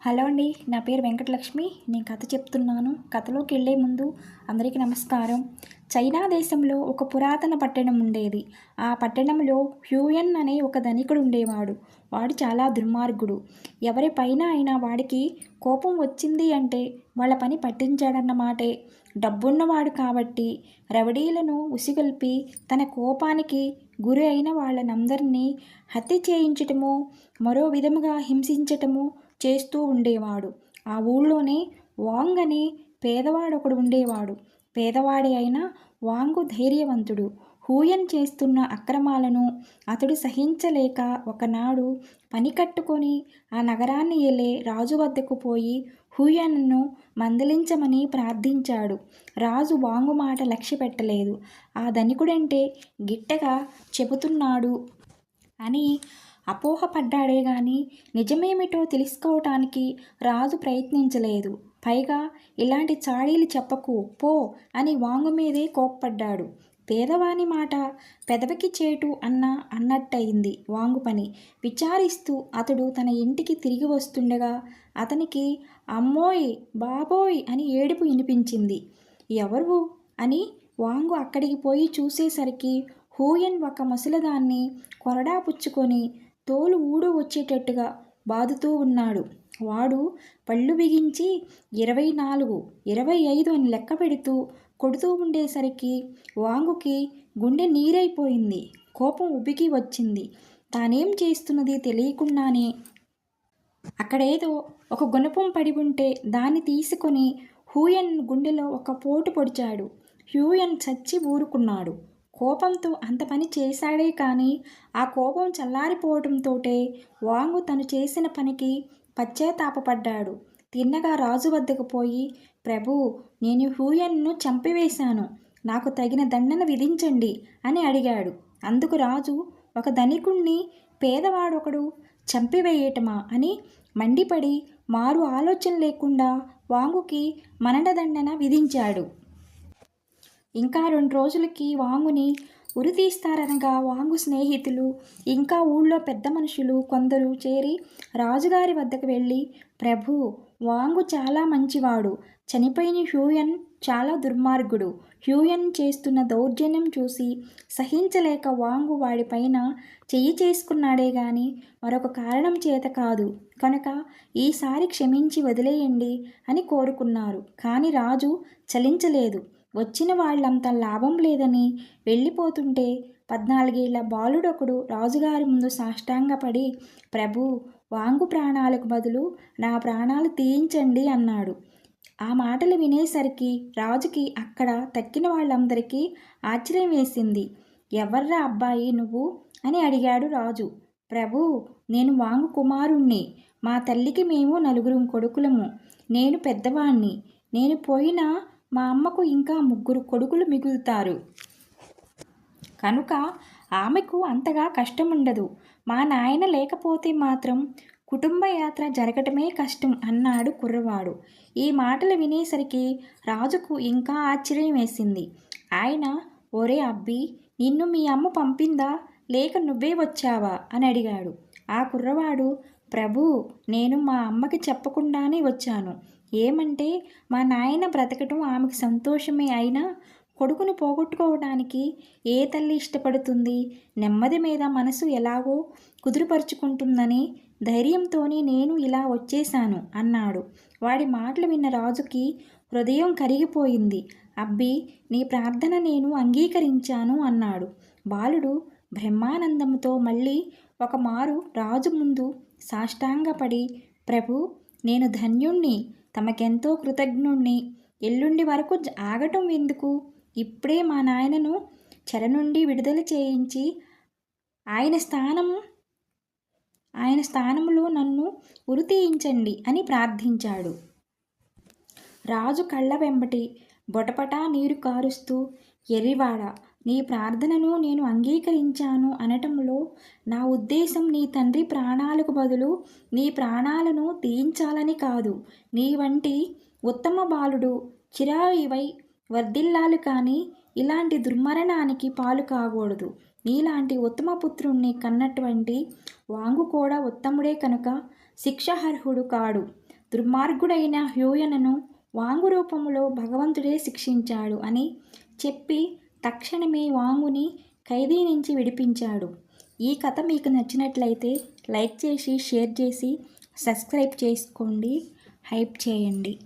Hello అండి, నా పేరు వెంకటలక్ష్మి. నేను కథ చెప్తున్నాను. కథలోకి వెళ్ళే ముందు అందరికీ నమస్కారం. చైనా దేశంలో ఒక పురాతన పట్టణం ఉండేది. ఆ పట్టణంలో హ్యూయన్ అనే ఒక ధనికుడు ఉండేవాడు. వాడు చాలా దుర్మార్గుడు. ఎవరిపైన అయినా వాడికి కోపం వచ్చింది అంటే వాళ్ళ పని పట్టించాడన్నమాటే. డబ్బున్నవాడు కాబట్టి రవడీలను ఉసిగొల్పి తన కోపానికి గురి అయిన వాళ్ళనందరినీ హత్య చేయించటము, మరో విధముగా హింసించటము చేస్తూ ఉండేవాడు. ఆ ఊళ్ళోనే వాంగ్ అనే పేదవాడొకడు ఉండేవాడు. పేదవాడే అయినా వాంగు ధైర్యవంతుడు. హూయన్ చేస్తున్న అక్రమాలను అతడు సహించలేక ఒకనాడు పని కట్టుకొని ఆ నగరాన్ని ఏలే రాజు వద్దకు పోయి హూయన్ను మందలించమని ప్రార్థించాడు. రాజు వాంగు మాట లక్ష్య పెట్టలేదు. ఆ ధనికుడంటే గిట్టగా చెబుతున్నాడు అని అపోహపడ్డాడే గాని నిజమేమిటో తెలుసుకోవటానికి రాజు ప్రయత్నించలేదు. పైగా ఇలాంటి చాడీలు చెప్పకు పో అని వాంగు మీదే కోప్పడ్డాడు. పేదవాని మాట పెదవికి చేటు అన్నట్టయింది వాంగు పని. విచారిస్తూ అతడు తన ఇంటికి తిరిగి వస్తుండగా అతనికి అమ్మోయ్ బాబోయ్ అని ఏడుపు వినిపించింది. ఎవరు అని వాంగు అక్కడికి పోయి చూసేసరికి హూయన్ ఒక ముసలిదాన్ని కొరడా పుచ్చుకొని తోలు ఊడు వచ్చేటట్టుగా బాదుతూ ఉన్నాడు. వాడు పళ్ళు బిగించి 24, 25 అని లెక్క పెడుతూ కొడుతూ ఉండేసరికి వాంగుకి గుండె నీరైపోయింది. కోపం ఉబికి వచ్చింది. తానేం చేస్తున్నది తెలియకుండానే అక్కడేదో ఒక గుణపం పడి ఉంటే దాన్ని తీసుకొని హ్యూయన్ గుండెలో ఒక పోటు పొడిచాడు. హ్యూయన్ చచ్చి ఊరుకున్నాడు. కోపంతో అంత పని చేశాడే కానీ ఆ కోపం చల్లారిపోవటంతోటే వాంగు తను చేసిన పనికి పశ్చాత్తాపపడ్డాడు. తిన్నగా రాజు వద్దకు పోయి, ప్రభూ, నేను హ్యూయన్ను చంపివేశాను, నాకు తగిన దండన విధించండి అని అడిగాడు. అందుకు రాజు, ఒక ధనికుణ్ణి పేదవాడొకడు చంపివేయటమా అని మండిపడి మారు ఆలోచన లేకుండా వాంగుకి మరణదండన విధించాడు. ఇంకా 2 రోజులకి వాంగుని ఉరితీస్తారనగా వాంగు స్నేహితులు ఇంకా ఊళ్ళో పెద్ద మనుషులు కొందరు చేరి రాజుగారి వద్దకు వెళ్ళి, ప్రభు, వాంగు చాలా మంచివాడు, చనిపోయిన హ్యూయన్ చాలా దుర్మార్గుడు. హ్యూయన్ చేస్తున్న దౌర్జన్యం చూసి సహించలేక వాంగు వాడిపైన చెయ్యి చేసుకున్నాడే గాని మరొక కారణం చేత కాదు, కనుక ఈసారి క్షమించి వదిలేయండి అని కోరుకున్నారు. కానీ రాజు చలించలేదు. వచ్చిన వాళ్ళంతా లాభం లేదని వెళ్ళిపోతుంటే 14 ఏళ్ల బాలుడొకడు రాజుగారి ముందు సాష్టాంగపడి, ప్రభు, వాంగు ప్రాణాలకు బదులు నా ప్రాణాలు తీయించండి అన్నాడు. ఆ మాటలు వినేసరికి రాజుకి అక్కడ తక్కిన వాళ్ళందరికీ ఆశ్చర్యం వేసింది. ఎవర్రా అబ్బాయి నువ్వు అని అడిగాడు రాజు. ప్రభు, నేను వాంగు కుమారుణ్ణి. మా తల్లికి మేము 4 కొడుకులము. నేను పెద్దవాణ్ణి. నేను పోయినా మా అమ్మకు ఇంకా 3 కొడుకులు మిగులుతారు. కనుక ఆమెకు అంతగా కష్టముండదు. మా నాయన లేకపోతే మాత్రం కుటుంబ యాత్ర జరగటమే కష్టం అన్నాడు కుర్రవాడు. ఈ మాటలు వినేసరికి రాజుకు ఇంకా ఆశ్చర్యం వేసింది. ఆయన, ఒరే అబ్బి, నిన్ను మీ అమ్మ పంపిందా లేక నువ్వే వచ్చావా అని అడిగాడు. ఆ కుర్రవాడు, ప్రభు, నేను మా అమ్మకి చెప్పకుండానే వచ్చాను. ఏమంటే మా నాయన బ్రతకటం ఆమెకు సంతోషమే అయినా కొడుకును పోగొట్టుకోవడానికి ఏ తల్లి ఇష్టపడుతుంది? నెమ్మది మీద మనసు ఎలాగో కుదురుపరుచుకుంటుందని ధైర్యంతోనే నేను ఇలా వచ్చేశాను అన్నాడు. వాడి మాటలు విన్న రాజుకి హృదయం కరిగిపోయింది. అబ్బి, నీ ప్రార్థన నేను అంగీకరించాను అన్నాడు. బాలుడు బ్రహ్మానందంతో మళ్ళీ ఒక మారు రాజు ముందు సాష్టాంగపడి, ప్రభు, నేను ధన్యుణ్ణి, తమకెంతో కృతజ్ఞుణ్ణి. ఎల్లుండి వరకు ఆగటం ఎందుకు? ఇప్పుడే మా నాయనను చెర నుండి విడుదల చేయించి ఆయన స్థానంలో నన్ను ఉరితీయించండి అని ప్రార్థించాడు. రాజు కళ్ళ వెంబటి బొటపటా నీరు కారుస్తూ, ఎర్రివాడ, నీ ప్రార్థనను నేను అంగీకరించాను అనటంలో నా ఉద్దేశం నీ తండ్రి ప్రాణాలకు బదులు నీ ప్రాణాలను తీయించాలని కాదు. నీ వంటి ఉత్తమ బాలుడు చిరాయువై వర్ధిల్లాలు కానీ ఇలాంటి దుర్మరణానికి పాలు కాకూడదు. నీలాంటి ఉత్తమ పుత్రుణ్ణి కన్నటువంటి వాంగు కూడా ఉత్తముడే కనుక శిక్షార్హుడు కాడు. దుర్మార్గుడైన హ్యూయన్ను వాంగు రూపంలో భగవంతుడే శిక్షించాడు అని చెప్పి తక్షణమే వాంగుని ఖైదీ నుంచి విడిపించాడు. ఈ కథ మీకు నచ్చినట్లయితే లైక్ చేసి, షేర్ చేసి, సబ్స్క్రైబ్ చేసుకోండి, హైప్ చేయండి.